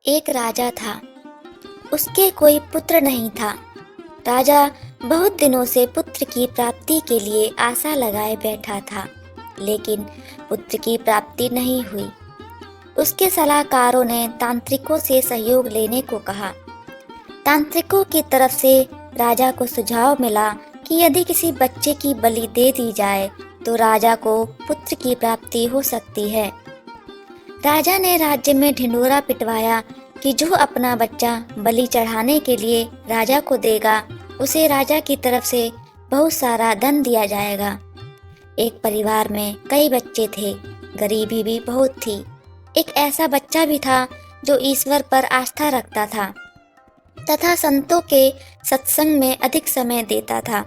एक राजा था। उसके कोई पुत्र नहीं था। राजा बहुत दिनों से पुत्र की प्राप्ति के लिए आशा लगाए बैठा था, लेकिन पुत्र की प्राप्ति नहीं हुई। उसके सलाहकारों ने तांत्रिकों से सहयोग लेने को कहा। तांत्रिकों की तरफ से राजा को सुझाव मिला कि यदि किसी बच्चे की बलि दे दी जाए तो राजा को पुत्र की प्राप्ति हो सकती है। राजा ने राज्य में ढिंढोरा पिटवाया कि जो अपना बच्चा बलि चढ़ाने के लिए राजा को देगा, उसे राजा की तरफ से बहुत सारा धन दिया जाएगा। एक परिवार में कई बच्चे थे, गरीबी भी बहुत थी। एक ऐसा बच्चा भी था जो ईश्वर पर आस्था रखता था तथा संतों के सत्संग में अधिक समय देता था।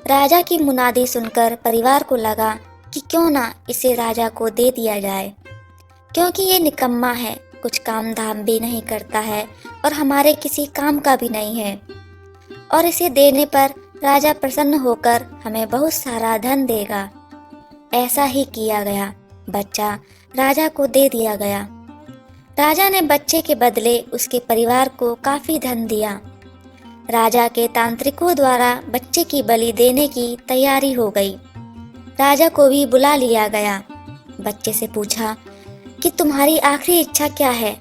राजा की मुनादी सुनकर परिवार को लगा कि क्यों ना इसे राजा को दे दिया जाए, क्योंकि ये निकम्मा है, कुछ काम धाम भी नहीं करता है और हमारे किसी काम का भी नहीं है, और इसे देने पर राजा प्रसन्न होकर हमें बहुत सारा धन देगा। ऐसा ही किया गया। बच्चा राजा को दे दिया गया। राजा ने बच्चे के बदले उसके परिवार को काफी धन दिया। राजा के तांत्रिकों द्वारा बच्चे की बलि देने की तैयारी हो गई। राजा को भी बुला लिया गया। बच्चे से पूछा कि तुम्हारी आखिरी इच्छा क्या है।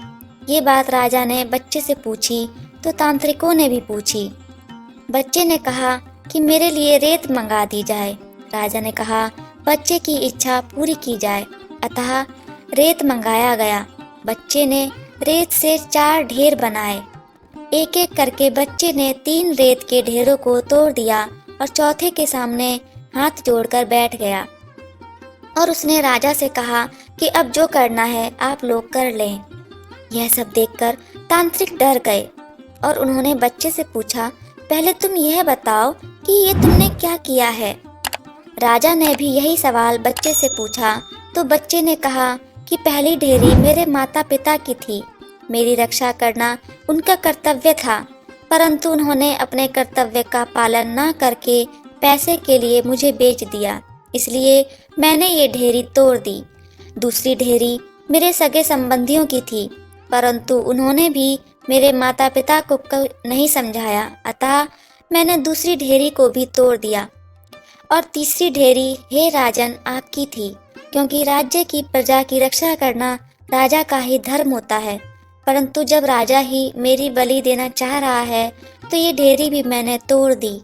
ये बात राजा ने बच्चे से पूछी तो तांत्रिकों ने भी पूछी। बच्चे ने कहा कि मेरे लिए रेत मंगा दी जाए। राजा ने कहा बच्चे की इच्छा पूरी की जाए, अतः रेत मंगाया गया। बच्चे ने रेत से 4 ढेर बनाए। एक एक करके बच्चे ने 3 रेत के ढेरों को तोड़ दिया और चौथे के सामने हाथ जोड़कर बैठ गया और उसने राजा से कहा कि अब जो करना है आप लोग कर लें। यह सब देखकर तांत्रिक डर गए और उन्होंने बच्चे से पूछा, पहले तुम यह बताओ कि ये तुमने क्या किया है। राजा ने भी यही सवाल बच्चे से पूछा तो बच्चे ने कहा कि पहली ढेरी मेरे माता पिता की थी, मेरी रक्षा करना उनका कर्तव्य था, परंतु उन्होंने अपने कर्तव्य का पालन न करके पैसे के लिए मुझे बेच दिया, इसलिए मैंने ये ढेरी तोड़ दी। दूसरी ढेरी मेरे सगे संबंधियों की थी, परंतु उन्होंने भी मेरे माता पिता को नहीं समझाया, अतः मैंने दूसरी ढेरी को भी तोड़ दिया। और तीसरी ढेरी हे राजन आपकी थी, क्योंकि राज्य की प्रजा की रक्षा करना राजा का ही धर्म होता है, परंतु जब राजा ही मेरी बलि देना चाह रहा है तो ये ढेरी भी मैंने तोड़ दी।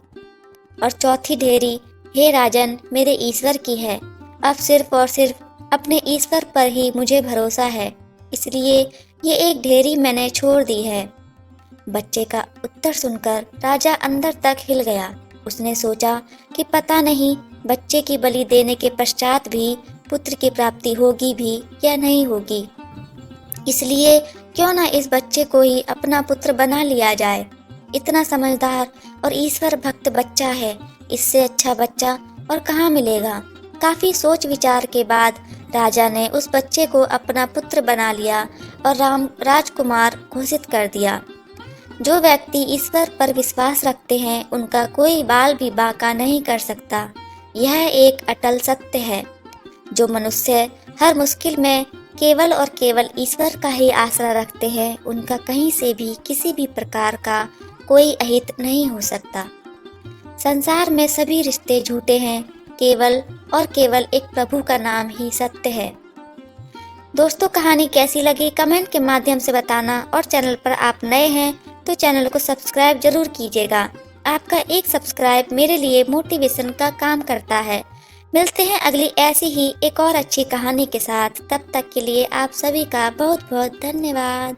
और चौथी ढेरी हे राजन मेरे ईश्वर की है, अब सिर्फ और सिर्फ अपने ईश्वर पर ही मुझे भरोसा है, इसलिए ये एक ढेरी मैंने छोड़ दी है। बच्चे का उत्तर सुनकर राजा अंदर तक हिल गया। उसने सोचा कि पता नहीं बच्चे की बलि देने के पश्चात भी पुत्र की प्राप्ति होगी भी या नहीं होगी, इसलिए क्यों ना इस बच्चे को ही अपना पुत्र बना लिया जाए। इतना समझदार और ईश्वर भक्त बच्चा है, इससे अच्छा बच्चा और कहाँ मिलेगा। काफी सोच विचार के बाद राजा ने उस बच्चे को अपना पुत्र बना लिया और राजकुमार घोषित कर दिया। जो व्यक्ति ईश्वर पर विश्वास रखते हैं उनका कोई बाल भी बांका नहीं कर सकता। यह एक अटल सत्य है। जो मनुष्य हर मुश्किल में केवल और केवल ईश्वर का ही आसरा रखते हैं, उनका कहीं से भी किसी भी प्रकार का कोई अहित नहीं हो सकता। संसार में सभी रिश्ते झूठे हैं, केवल और केवल एक प्रभु का नाम ही सत्य है। दोस्तों, कहानी कैसी लगी कमेंट के माध्यम से बताना, और चैनल पर आप नए हैं तो चैनल को सब्सक्राइब जरूर कीजिएगा। आपका एक सब्सक्राइब मेरे लिए मोटिवेशन का काम करता है। मिलते हैं अगली ऐसी ही एक और अच्छी कहानी के साथ। तब तक के लिए आप सभी का बहुत बहुत धन्यवाद।